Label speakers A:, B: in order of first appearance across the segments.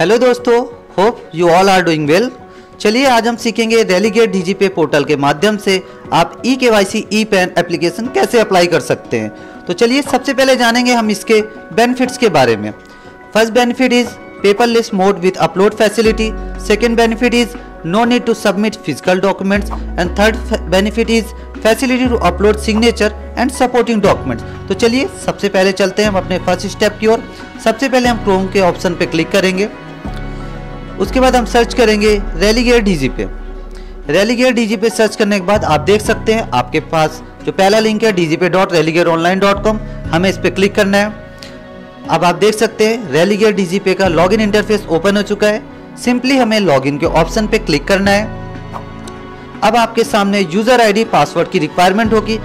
A: Hello दोस्तों, hope you all are doing well. चलिए आज हम सीखेंगे रेलीगेट डीजीपे पोर्टल के माध्यम से आप ई-केवाईसी ई-पैन एप्लीकेशन कैसे अप्लाई कर सकते हैं। तो चलिए सबसे पहले जानेंगे हम इसके बेनिफिट्स के बारे में। First benefit is paperless mode with upload facility. Second benefit is no need to submit physical documents and third benefit is facility to upload signature and supporting documents. तो चलिए सबसे पहले चलते हैं हम अपने फर्स्ट स्टेप की ओर। सबसे पहले हम क्रोम के ऑप्शन पे क्लिक करेंगे। उसके बाद हम सर्च करेंगे relegate DigiPay. Relegate DigiPay search करने के बाद आप देख सकते हैं आपके पास जो पहला लिंक है dgp.relegateonline.com, हमें इस पर क्लिक करना है। अब आप देख सकते हैं रेलीगेट डीजीपे का लॉगिन इंटरफेस ओपन हो चुका है। सिंपली हमें लॉगिन के ऑप्शन पे क्लिक करना है। अब आपके सामने यूजर आईडी पासवर्ड की रिक्वायरमेंट होगी,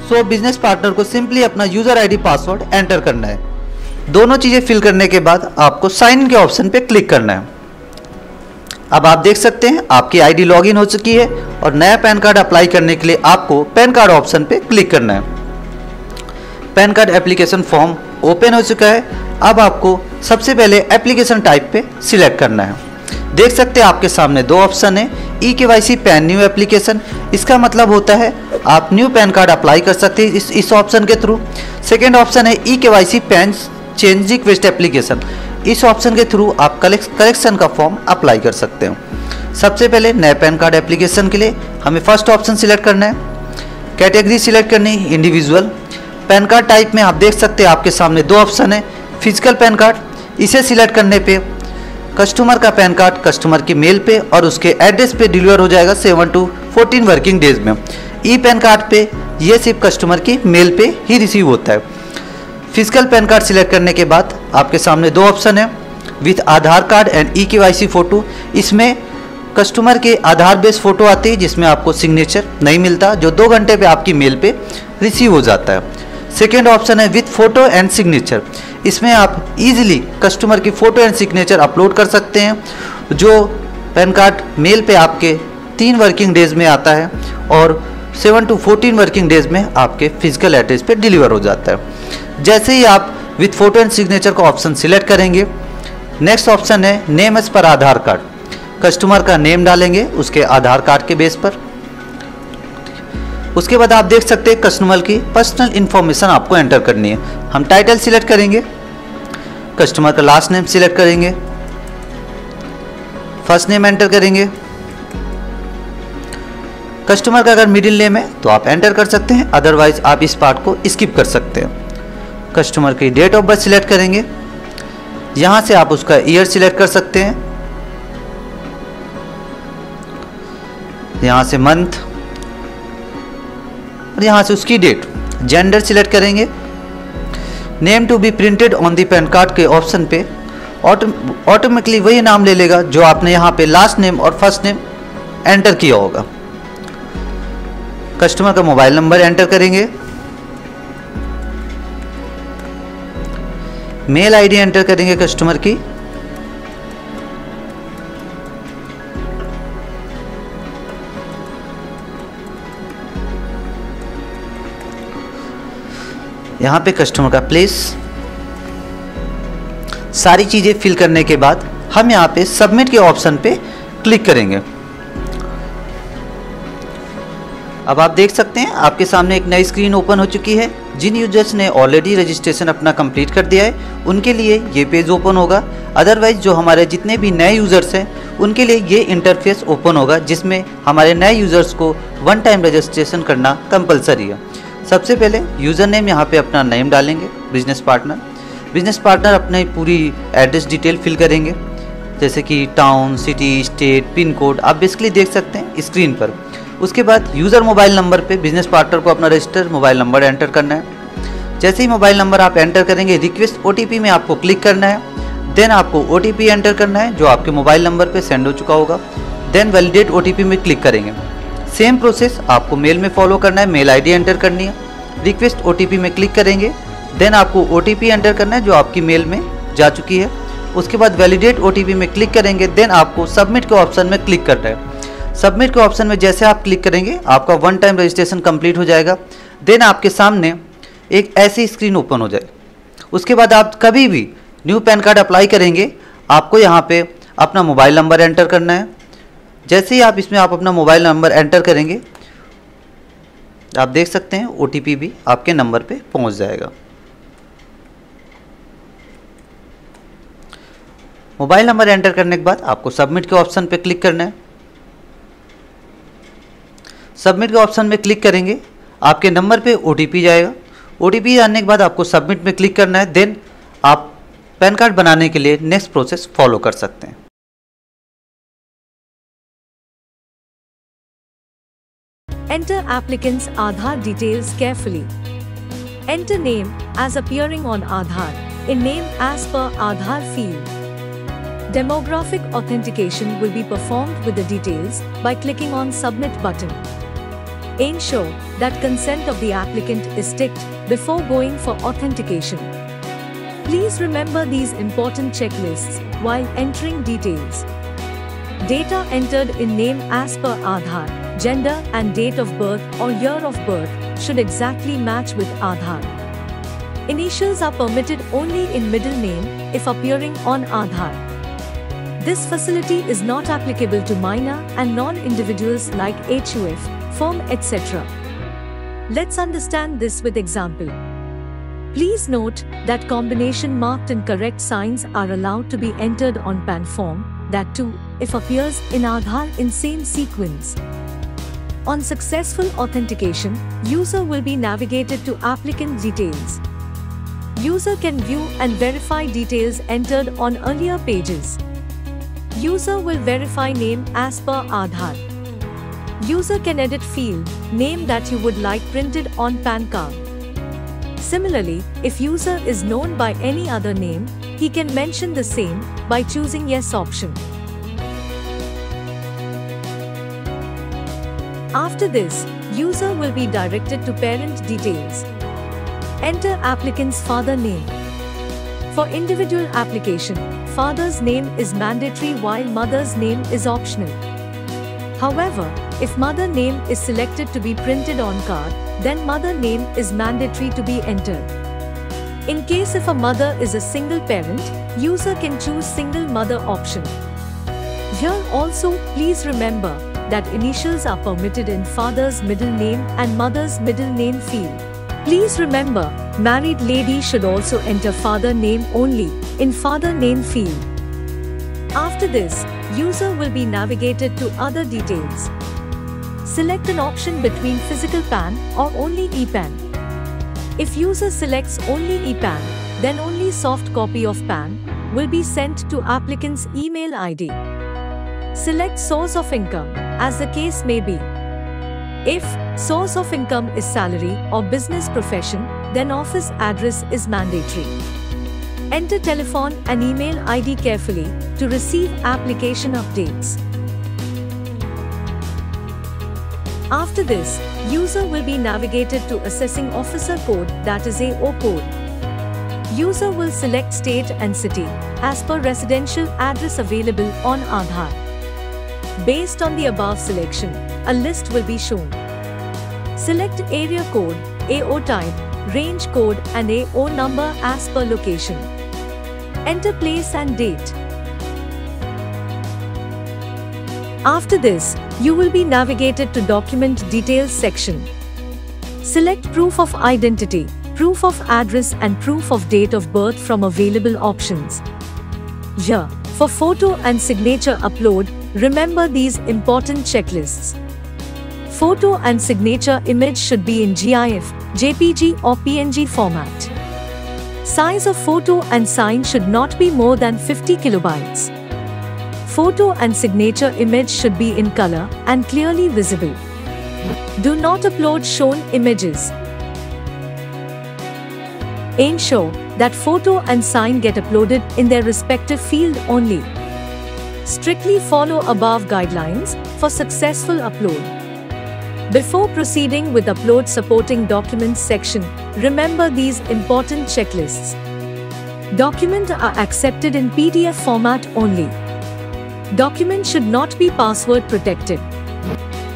A: सो बिजनेस पार्टनर को सिंपली अपना यूजर आईडी पासवर्ड एंटर करना है। दोनों चीजें फिल करने के बाद आपको साइन इन के ऑप्शन पे क्लिक करना है। अब आप देख सकते हैं आपकी आईडी लॉगिन हो चुकी है और नया पैन कार्ड अप्लाई करने के लिए आपको पैन कार्ड ऑप्शन पे क्लिक करना है। Pan card application form open हो चुका है। अब आपको सबसे पहले एप्लीकेशन टाइप पे सिलेक्ट करना है। देख सकते हैं आपके सामने दो ऑप्शन है, ई-केवाईसी पैन न्यू एप्लीकेशन। इसका मतलब होता है आप न्यू पैन कार्ड अप्लाई कर सकते हैं इस ऑप्शन के थ्रू। सेकेंड ऑप्शन है e-KYC pan change request application. इस ऑप्शन के थ्रू आप करेक्शन का फॉर्म अप्लाई कर सकते हो। सबसे पहले नए पैन कार्ड एप्लीकेशन के लिए हमें फर्स्ट ऑप्शन सिलेक्ट करना है। कैटेगरी सिलेक्ट करनी है इंडिविजुअल। पैन कार्ड टाइप में आप देख सकते हैं आपके सामने दो ऑप्शन है, फिजिकल पैन कार्ड। इसे सिलेक्ट करने पे कस्टमर का पैन कार्ड कस्टमर की मेल पे और उसके एड्रेस पे डिलीवर हो जाएगा 7 to 14 वर्किंग डेज में। ई पैन कार्ड पे ये सिर्फ कस्टमर की मेल पे ही रिसीव होता है। फिजिकल पैन कार्ड सिलेक्ट करने के बाद आपके सामने दो ऑप्शन है, with Aadhaar card and e-KYC photo. इसमें कस्टमर के आधार बेस्ड फोटो आती है जिसमें आपको सिग्नेचर नहीं मिलता, जो 2 घंटे पे आपकी मेल पे रिसीव हो जाता है। सेकेंड ऑप्शन है विथ फोटो एंड सिग्नेचर। इसमें आप इजीली कस्टमर की फोटो एंड सिग्नेचर अपलोड कर सकते हैं, जो पैन कार्ड मेल पे आपके 3 वर्किंग डेज में आता है और 7 to 14 वर्किंग डेज में आपके फिजिकल एड्रेस पे डिलीवर हो जाता है। जैसे ही आप विथ फोटो एंड सिग्नेचर का ऑप्शन सिलेक्ट करेंगे, नेक्स्ट ऑप्शन है नेम एज पर आधार कार्ड। कस्टमर का नेम डालेंगे उसके आधार कार्ड के बेस पर। उसके बाद आप देख सकते हैं कस्टमर की पर्सनल इंफॉर्मेशन आपको एंटर करनी है। हम टाइटल सिलेक्ट करेंगे, कस्टमर का लास्ट नेम सिलेक्ट करेंगे, फर्स्ट नेम एंटर करेंगे। कस्टमर का अगर मिडिल नेम है तो आप एंटर कर सकते हैं, अदरवाइज आप इस पार्ट को स्किप कर सकते हैं। कस्टमर की डेट ऑफ बर्थ सिलेक्ट करेंगे। यहां से आप उसका ईयर सिलेक्ट कर सकते हैं, यहां से मंथ और यहां से उसकी डेट। जेंडर सिलेक्ट करेंगे। Name to be printed on the PAN card के ऑप्शन पे ऑटोमेटिकली वही नाम ले लेगा जो आपने यहां पे लास्ट नेम और फर्स्ट नेम एंटर किया होगा। कस्टमर का मोबाइल नंबर एंटर करेंगे। मेल आईडी एंटर करेंगे कस्टमर की। यहां पे कस्टमर का प्लेस। सारी चीजें फिल करने के बाद हम यहां पे सबमिट के ऑप्शन पे क्लिक करेंगे। अब आप देख सकते हैं आपके सामने एक नई स्क्रीन ओपन हो चुकी है। जिन यूजर्स ने ऑलरेडी रजिस्ट्रेशन अपना कंप्लीट कर दिया है उनके लिए ये पेज ओपन होगा। अदरवाइज जो हमारे जितने भी नए यूजर्स हैं उनके लिए ये इंटरफेस ओपन होगा, जिसमें हमारे नए यूजर्स को 1 टाइम रजिस्ट्रेशन करना कंपलसरी है। सबसे पहले यूज़र नेम यहाँ पे अपना नेम डालेंगे, बिजनेस पार्टनर अपनी पूरी एड्रेस डिटेल फिल करेंगे, जैसे कि town, city, state, pin code आप बेसिकली देख सकते हैं स्क्रीन पर। उसके बाद यूज़र मोबाइल नंबर पे बिजनेस पार्टनर को अपना रजिस्टर मोबाइल नंबर एंटर करना है। जैसे ही मोबाइल नंबर आप एंटर करेंगे, रिक्वेस्ट ओटीपी में आपको क्लिक करना है। देन आपको ओटीपी एंटर करना है जो आपके मोबाइल नंबर पे सेंड हो चुका होगा। देन वैलिडेट ओटीपी में क्लिक करेंगे। सेम प्रोसेस आपको मेल में फॉलो करना है। मेल आईडी एंटर करनी है, रिक्वेस्ट ओटीपी में क्लिक करेंगे। देन आपको ओटीपी एंटर करना है जो आपकी मेल में जा चुकी है। उसके बाद वैलिडेट ओटीपी में क्लिक करेंगे। देन आपको सबमिट के ऑप्शन में क्लिक करना है। सबमिट के ऑप्शन में जैसे आप क्लिक करेंगे आपका 1 टाइम रजिस्ट्रेशन कंप्लीट हो जाएगा। देन आपके सामने एक ऐसी स्क्रीन ओपन हो जाए। उसके बाद आप कभी भी न्यू पैन कार्ड अप्लाई करेंगे आपको यहाँ पे अपना मोबाइल नंबर एंटर करना है। जैसे ही आप इसमें अपना मोबाइल नंबर एंटर करेंगे, आप देख सकते हैं OTP भी आपके नंबर पे पहुंच जाएगा। मोबाइल नंबर एंटर करने के बाद आपको सबमिट के ऑप्शन पे क्लिक करना है। सबमिट के ऑप्शन में क्लिक करेंगे, आपके नंबर पे OTP जाएगा। OTP आने के बाद आपको सबमिट में क्लिक करना है। देन आप पैन कार्ड बनाने के लिए नेक्स्ट प्रोसेस फॉलो कर सकते हैं।
B: Enter applicant's Aadhaar details carefully. Enter name as appearing on Aadhaar in name as per Aadhaar field. Demographic authentication will be performed with the details by clicking on Submit button. Ensure that consent of the applicant is ticked before going for authentication. Please remember these important checklists while entering details. Data entered in name as per Aadhaar, gender and date of birth or year of birth should exactly match with Aadhaar. Initials are permitted only in middle name if appearing on Aadhaar. This facility is not applicable to minor and non-individuals like HUF, firm, etc. Let's understand this with example. Please note that combination marked and correct signs are allowed to be entered on PAN form, that too, if appears in Aadhaar in same sequence. On successful authentication, user will be navigated to applicant details. User can view and verify details entered on earlier pages. User will verify name as per Aadhaar. User can edit field, name that you would like printed on PAN card. Similarly, if user is known by any other name, he can mention the same by choosing yes option. After this, user will be directed to parent details. Enter applicant's father name. For individual application, father's name is mandatory while mother's name is optional. However, if mother name is selected to be printed on card, then mother name is mandatory to be entered. In case if a mother is a single parent, user can choose single mother option. Here also, please remember that initials are permitted in father's middle name and mother's middle name field. Please remember, married lady should also enter father name only in father name field. After this, user will be navigated to other details. Select an option between physical PAN or only ePAN. If user selects only ePAN, then only soft copy of PAN will be sent to applicant's email ID. Select source of income, as the case may be. If source of income is salary or business profession, then office address is mandatory. Enter telephone and email ID carefully to receive application updates. After this, user will be navigated to assessing officer code, that is AO code. User will select state and city as per residential address available on Aadhaar. Based on the above selection, a list will be shown. Select area code, AO type, range code and AO number as per location. Enter place and date. After this, you will be navigated to document details section. Select proof of identity, proof of address and proof of date of birth from available options. Here, for photo and signature upload, remember these important checklists. Photo and signature image should be in GIF, JPG or PNG format. Size of photo and sign should not be more than 50 kilobytes. Photo and signature image should be in color and clearly visible. Do not upload shown images. Ensure that photo and sign get uploaded in their respective field only. Strictly follow above guidelines for successful upload. Before proceeding with upload supporting documents section, remember these important checklists. Documents are accepted in PDF format only. Document should not be password protected.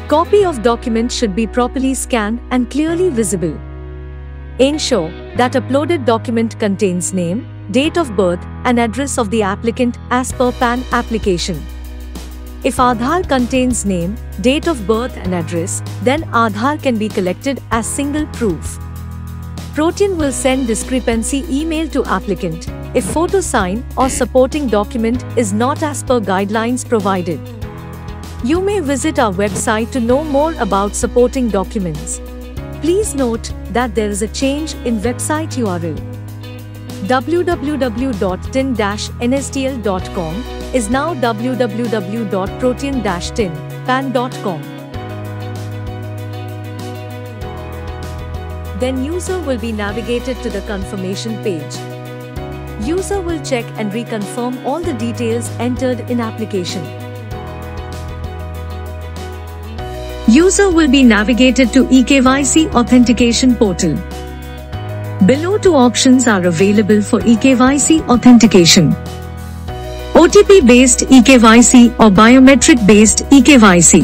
B: Copy of document should be properly scanned and clearly visible. Ensure that uploaded document contains name, date of birth, and address of the applicant as per PAN application. If Aadhaar contains name, date of birth and address, then Aadhaar can be collected as single proof. Protean will send discrepancy email to applicant if photo sign or supporting document is not as per guidelines provided. You may visit our website to know more about supporting documents. Please note that there is a change in website URL. www.tin-nstl.com is now www.protean-tin-pan.com. Then user will be navigated to the confirmation page. User will check and reconfirm all the details entered in application. User will be navigated to eKYC authentication portal. Below two options are available for eKYC authentication: OTP-based eKYC or biometric-based eKYC.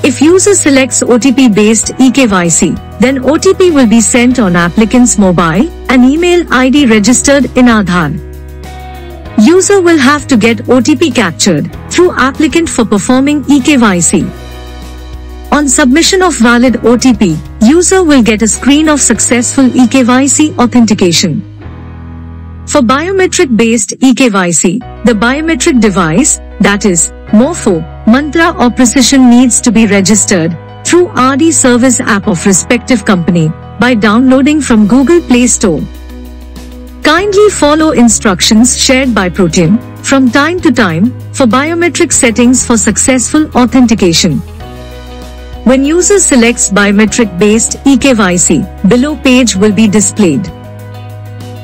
B: If user selects OTP-based eKYC, then OTP will be sent on applicant's mobile and email ID registered in Aadhaar. User will have to get OTP captured through applicant for performing eKYC. On submission of valid OTP, user will get a screen of successful eKYC authentication. For biometric-based eKYC, the biometric device, that is, Morpho, Mantra or Precision needs to be registered through RD Service app of respective company by downloading from Google Play Store. Kindly follow instructions shared by Protean from time to time for biometric settings for successful authentication. When user selects biometric-based eKYC, below page will be displayed.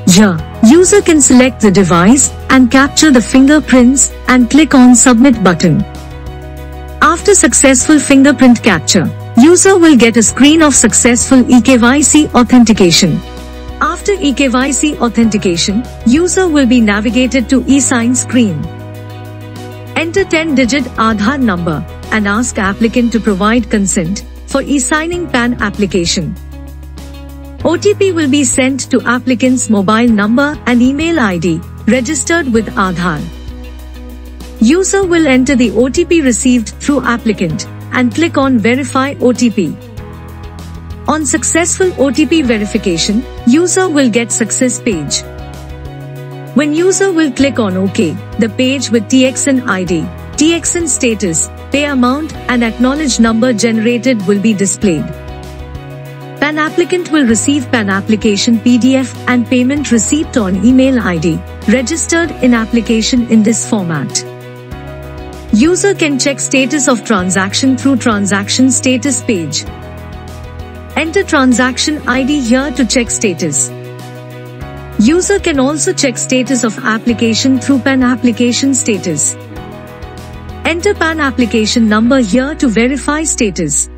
B: Here, user can select the device and capture the fingerprints and click on Submit button. After successful fingerprint capture, user will get a screen of successful eKYC authentication. After eKYC authentication, user will be navigated to eSign screen. Enter 10-digit Aadhaar number and ask applicant to provide consent for e-signing PAN application. OTP will be sent to applicant's mobile number and email ID registered with Aadhaar. User will enter the OTP received through applicant and click on Verify OTP. On successful OTP verification, user will get success page. When user will click on OK, the page with TXN ID, TXN status, pay amount and acknowledge number generated will be displayed. PAN applicant will receive PAN application PDF and payment receipt on email ID registered in application in this format. User can check status of transaction through transaction status page. Enter transaction ID here to check status. User can also check status of application through PAN application status. Enter PAN application number here to verify status.